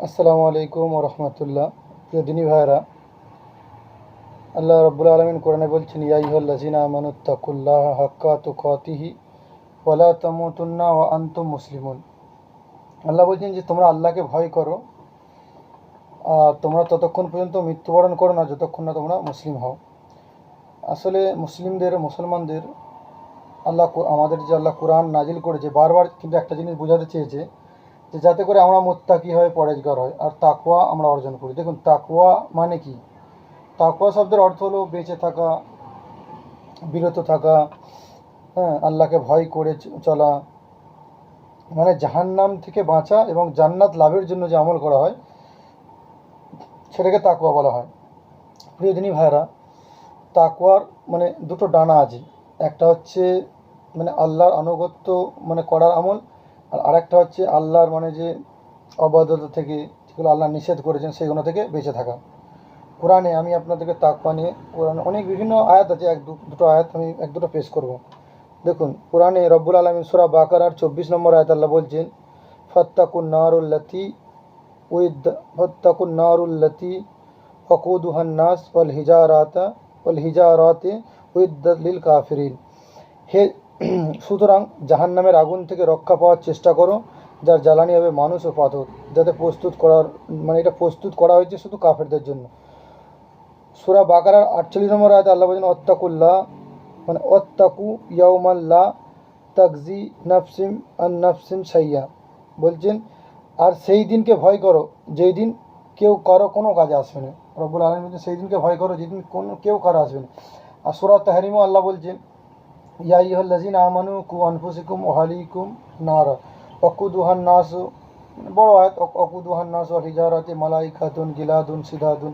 আসসালামু আলাইকুম ওয়া রাহমাতুল্লাহ। প্রিয় দিনী ভাইয়েরা, আল্লাহ রাব্বুল আলামিন কোরআনে বলছেন, ইয়া আইয়ুহাল্লাযীনা আমানুত্তাকুল্লাহা হাক্কা তুকাতিহি ওয়া লা তামুতুন্না ওয়া আনতুম মুসলিমুন। আল্লাহ বলছেন যে তোমরা আল্লাহকে ভয় করো আর তোমরা ততক্ষণ পর্যন্ত মৃত্যুবরণ করো না যতক্ষণ না তোমরা মুসলিম হও। আসলে মুসলমানদের আমাদের যে আল্লাহ কোরআন নাজিল করেছে, বারবার কিন্তু একটা জিনিস বোঝাতে চেয়েছে যে যাতে করে আমরা মুত্তাকি হয়, পরেজগার হয় আর তাকওয়া আমরা অর্জন করি। দেখুন, তাকওয়া মানে কি? তাকওয়া শব্দের অর্থ হলো বেঁচে থাকা, বিরত থাকা, হ্যাঁ, আল্লাহকে ভয় করে চলা, মানে জাহান্নাম থেকে বাঁচা এবং জান্নাত লাভের জন্য যে আমল করা হয় সেটাকে তাকওয়া বলা হয়। প্রিয় দিনী ভাইরা, তাকওয়ার মানে দুটো ডানা আছে। একটা হচ্ছে মানে আল্লাহর আনুগত্য মানে করার আমল, আর আরেকটা হচ্ছে আল্লাহর মানে যে অবাধ্যতা থেকে, যেগুলো আল্লাহ নিষেধ করেছেন সেগুলো থেকে বেঁচে থাকা। কোরআনে আমি আপনাদেরকে তাকওয়া নিয়ে কোরআনে অনেক বিভিন্ন আয়াত আছে, দুটো আয়াত আমি এক দুটো পেশ করব। দেখুন, কোরআনে রব্বুল আলামিন সূরা বাকারার 24 নম্বর আয়াত আল্লাহ বলছেন, ফাত্তাকুন নারুল্লাতি ওয়াকুদুহান নাস ওয়াল হিজারাতে উইদ্দাত লিল কাফিরিন। হে সুতরাং জাহান্নামের আগুন থেকে রক্ষা পাওয়ার চেষ্টা করো, যার জ্বালানি হবে মানুষ ও পাথর, যাতে এটা প্রস্তুত করা হয়েছে শুধু কাফেরদের জন্য। সূরা বাকারার 48 নম্বর আয়াতে আল্লাহ বলেন, অত্তাকুল্লাহ মানে অত্তাকু ইয়াউমাল্লা তাকজি নাফসিম আন নাফসিম সাইয়া। বলছেন, আর সেই দিনকে ভয় করো যেই দিন কেউ কারো কোনো কাজে আসবে না। রব্বুল আলামিন বলছেন সেই দিনকে ভয় করো যেদিন কেউ কারো আসবে না। আর সূরা তাহরিমও আল্লাহ বলছেন, ইয়া আইয়ুহাল্লাযীনা আমানু কু আনফুসাকুম ওয়া আহলিকুম নারা ওয়াকুদুহান নাস, বড় আয়াত, ওয়াকুদুহান নাস ওয়াল হিজারাতি মালাইকাতুন গিলাদুন সিদাদুন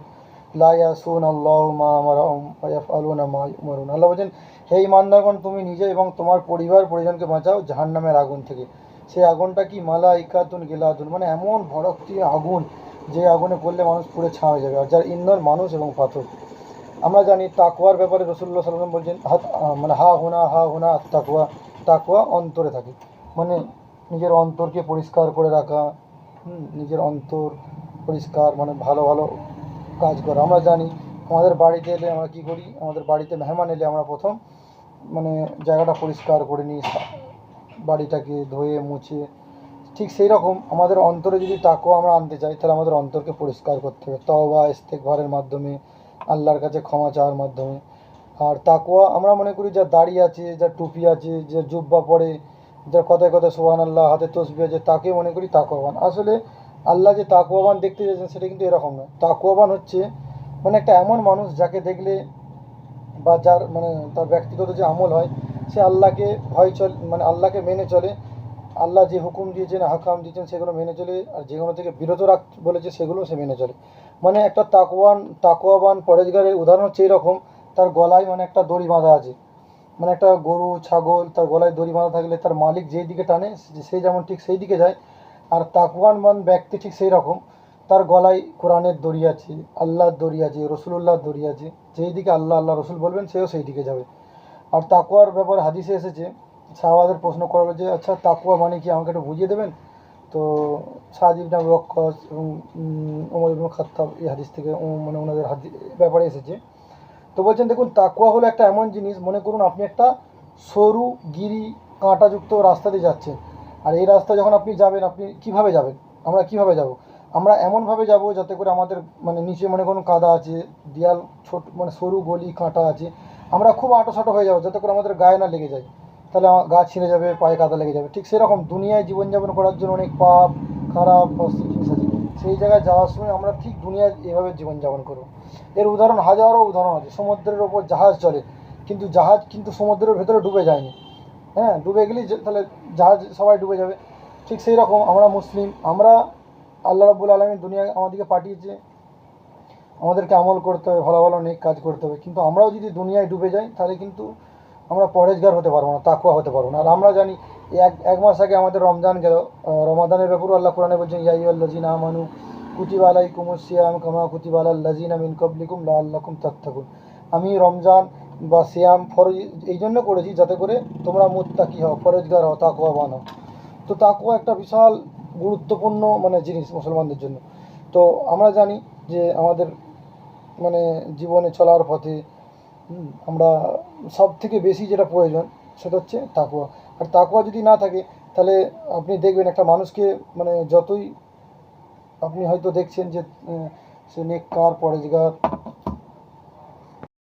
লা ইয়াসুনা আল্লাহু মা আমারাহুম ওয়া ইয়াফআলুনা মা ইউমারুন। আল্লাহ বলেন, হে ঈমানদারগণ, তুমি নিজে এবং তোমার পরিজনকে বাঁচাও জাহান্নামের আগুন থেকে। সেই আগুনটা কি? মালাইকাতুন গিলাদুন, মানে এমন ভড়কটি আগুন যে আগুনে পড়লে মানুষ পুড়ে ছাই হয়ে যাবে, আর যার ইন্ধন মানুষ এবং পাথর। আমরা জানি তাকওয়ার ব্যাপারে রাসূলুল্লাহ সাল্লাল্লাহু আলাইহি ওয়াসাল্লাম বলছেন, মানে হা হুনা তাকওয়া। তাকওয়া অন্তরে থাকে, মানে নিজের অন্তরকে পরিষ্কার করে রাখা। নিজের অন্তর পরিষ্কার মানে ভালো ভালো কাজ করা। আমরা জানি আমাদের বাড়িতে এলে আমরা কী করি? আমাদের বাড়িতে মেহমান এলে আমরা প্রথম মানে জায়গাটা পরিষ্কার করে নিই, বাড়িটাকে ধুয়ে মুছে। ঠিক সেই রকম আমাদের অন্তরে যদি তাকওয়া আমরা আনতে চাই, তাহলে আমাদের অন্তরকে পরিষ্কার করতে হবে তওবা ইস্তেগফারের মাধ্যমে, আল্লাহর কাছে ক্ষমা চাওয়ার মাধ্যমে। আর তাকওয়া আমরা মনে করি যার দাড়ি আছে, যার টুপি আছে, যে জুব্বা পরে, যার কথায় কথায় সুবহানাল্লাহ, হাতে তসবিহ আছে, তাকে মনে করি তাকওয়াবান। আসলে আল্লাহ যে তাকওয়াবান দেখতে চাইছেন সেটা কিন্তু এরকম নয়। তাকওয়াবান হচ্ছে মানে একটা এমন মানুষ যাকে দেখলে বা যার মানে তার ব্যক্তিগত যে আমল হয়, সে আল্লাহকে মানে আল্লাহকে মেনে চলে, আল্লাহ যে হুকুম দিয়েছেন, হাকাম দিয়েছেন সেগুলো মেনে চলে, আর যেগুলো থেকে বিরত রাখতে বলেছে সেগুলো সে মেনে চলে। মানে একটা তাকওয়াবান পরেজগারের উদাহরণ হচ্ছে এরকম, তার গলায় মানে একটা দড়ি বাঁধা আছে। মানে একটা গরু ছাগল তার গলায় দড়ি বাঁধা থাকলে তার মালিক যেই দিকে টানে সে যেমন ঠিক সেই দিকে যায়। আর তাকওয়াবান ব্যক্তি ঠিক সেই রকম, তার গলায় কোরআনের দড়ি আছে, আল্লাহর দড়ি আছে, রসুলুল্লাহর দড়ি আছে। যেই দিকে আল্লাহ রসুল বলবেন সেও সেই দিকে যাবে। আর তাকওয়ার ব্যাপারে হাদিসে এসেছে, সাহাবাদের প্রশ্ন করা হলো যে আচ্ছা তাকওয়া মানে কি, আমাকে একটু বুঝিয়ে দেবেন? তো সাদ ইবনে আবু ওয়াক্কাস এবং ওমর ইবনে খাত্তাব এই হাদিস থেকে মানে ওনাদের ব্যাপারে এসেছে। তো বলছেন, দেখুন, তাকওয়া হলো একটা এমন জিনিস, মনে করুন আপনি একটা সরু গিরি কাঁটাযুক্ত রাস্তা দিয়ে যাচ্ছেন। আর এই রাস্তা যখন আপনি যাবেন, আপনি কিভাবে যাবেন? আমরা কিভাবে যাব? আমরা এমনভাবে যাব যাতে করে আমাদের মানে নিচে মনে করুন কাদা আছে, দেয়াল ছোট মানে সরু গলি কাঁটা আছে, আমরা খুব আঁটোসাঁটো হয়ে যাবো যাতে করে আমাদের গায়ে না লেগে যায়, তাহলে আমার গা ছিঁড়ে যাবে, পায়ে কাদা লেগে যাবে। ঠিক সেরকম দুনিয়ায় জীবনযাপন করার জন্য অনেক পাপ, খারাপ জিনিস আছে। সেই জায়গায় যাওয়ার সময় আমরা ঠিক দুনিয়ায় এভাবে জীবনযাপন করবো। এর উদাহরণ হাজারো উদাহরণ আছে। সমুদ্রের ওপর জাহাজ চলে, কিন্তু জাহাজ কিন্তু সমুদ্রের ভেতরে ডুবে যায়নি। হ্যাঁ, ডুবে গেলেই তাহলে জাহাজ সবাই ডুবে যাবে। ঠিক সেই রকম আমরা মুসলিম, আমরা আল্লাহ রাব্বুল আলামিন দুনিয়ায় আমাদেরকে পাঠিয়েছে, আমাদেরকে আমল করতে হবে, ভালো ভালো নেক কাজ করতে হবে। কিন্তু আমরাও যদি দুনিয়ায় ডুবে যাই তাহলে কিন্তু আমরা পরেজগার হতে পারবো না, তাকওয়া হতে পারবো না। আর আমরা জানি এক মাস আগে আমাদের রমজান গেল। রমাদানের ব্যাপারেও আল্লাহ কোরআনে বলছেন, ইয়া আইয়ুহাল্লাযীনা আমানু কুতিবা আলাইকুমুস সিয়াম কামা কুতিবা আলাল লাযীনা মিন ক্বাবলিকুম লাআল্লাকুম তাত্তাকুন। আমি রমজান বা সিয়াম ফরজ এই জন্য করেছি যাতে করে তোমরা মুত্তাকি হও, পরেজগার হও, তাকওয়াবান হও। তো তাকওয়া একটা বিশাল গুরুত্বপূর্ণ মানে জিনিস মুসলমানদের জন্য। তো আমরা জানি যে আমাদের মানে জীবনে চলার পথে আমরা সব থেকে বেশি যেটা প্রয়োজন সেটা হচ্ছে তাকওয়া। আর তাকওয়া যদি না থাকে তাহলে আপনি দেখবেন একটা মানুষকে মানে যতই আপনি হয়তো দেখছেন যে সে নেককার পরেজগার